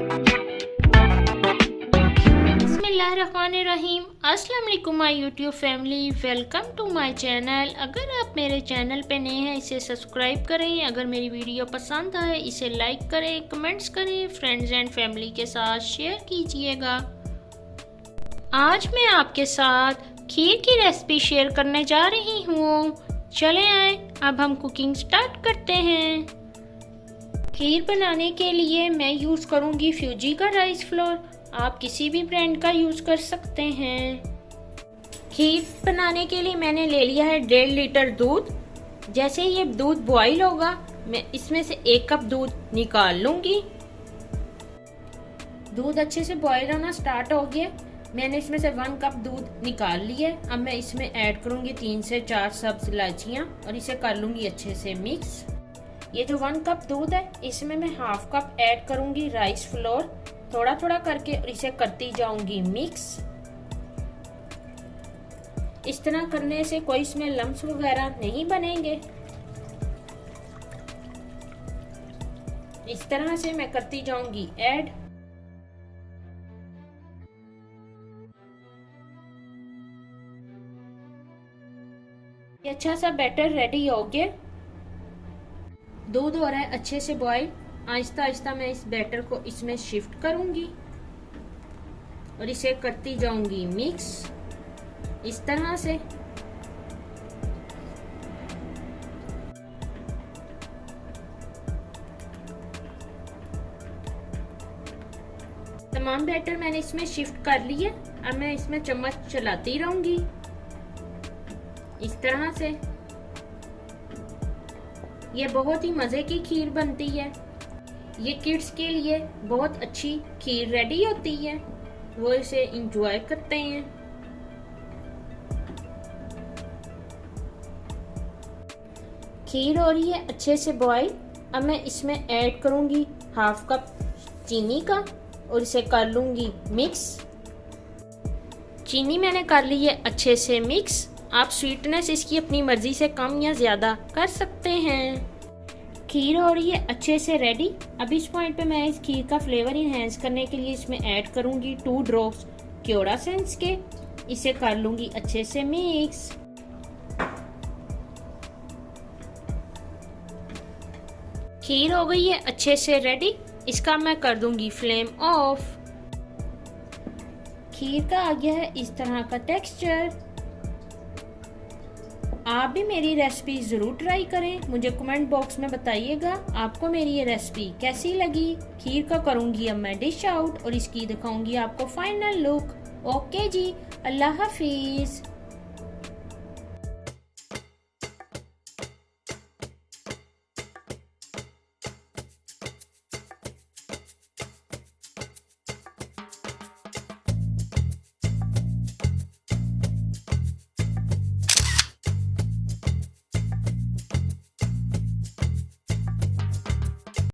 बिस्मिल्लाहिर्रहमानिर्रहीम। अस्सलाम वालेकुम my YouTube family, welcome to my channel. अगर आप मेरे चैनल पे नए हैं इसे सब्सक्राइब करें। अगर मेरी वीडियो पसंद आए इसे लाइक करें, कमेंट्स करें, फ्रेंड्स एंड फैमिली के साथ शेयर कीजिएगा। आज मैं आपके साथ खीर की रेसिपी शेयर करने जा रही हूँ। चले आए अब हम कुकिंग स्टार्ट करते हैं। खीर बनाने के लिए मैं यूज़ करूँगी फ्यूजी का राइस फ्लोर। आप किसी भी ब्रांड का यूज़ कर सकते हैं। खीर बनाने के लिए मैंने ले लिया है 1.5 लीटर दूध। जैसे ये दूध बॉईल होगा मैं इसमें से 1 कप दूध निकाल लूँगी। दूध अच्छे से बॉईल होना स्टार्ट हो गया। मैंने इसमें से 1 कप दूध निकाल लिया है। अब मैं इसमें ऐड करूँगी 3 से 4 सब्ज इलायचियाँ और इसे कर लूँगी अच्छे से मिक्स। ये जो 1 कप दूध है इसमें मैं हाफ कप ऐड करूँगी राइस फ्लोर, थोड़ा थोड़ा करके, और इसे करती जाऊंगी मिक्स। इस तरह करने से कोई इसमें लम्स वगैरह नहीं बनेंगे। इस तरह से मैं करती जाऊंगी ऐड। ये अच्छा सा बैटर रेडी हो गया। दूध हो रहा है अच्छे से बॉईल। आहिस्ता आहिस्ता मैं इस बैटर को इसमें शिफ्ट करूंगी और इसे करती जाऊंगी मिक्स इस तरह से। तमाम बैटर मैंने इसमें शिफ्ट कर लिया। अब मैं इसमें चम्मच चलाती रहूंगी इस तरह से। ये बहुत ही मजे की खीर बनती है। ये किड्स के लिए बहुत अच्छी खीर रेडी होती है, वो इसे इंजॉय करते हैं। खीर हो रही है अच्छे से बॉईल। अब मैं इसमें ऐड करूंगी हाफ कप चीनी का और इसे कर लूंगी मिक्स। चीनी मैंने कर ली है अच्छे से मिक्स। आप स्वीटनेस इसकी अपनी मर्जी से कम या ज्यादा कर सकते हैं। खीर हो रही है अच्छे से रेडी। अब इस पॉइंट पे मैं इस खीर का फ्लेवर इनहेंस करने के लिए इसमें ऐड करूंगी 2 ड्रॉप्स क्योड़ा सेंस के। इसे कर लूंगी अच्छे से मिक्स। खीर हो गई है अच्छे से रेडी। इसका मैं कर दूंगी फ्लेम ऑफ। खीर का आ गया है इस तरह का टेक्सचर। आप भी मेरी रेसिपी ज़रूर ट्राई करें। मुझे कमेंट बॉक्स में बताइएगा आपको मेरी ये रेसिपी कैसी लगी। खीर का करूँगी अब मैं डिश आउट और इसकी दिखाऊंगी आपको फाइनल लुक। ओके जी, अल्लाह हाफिज़।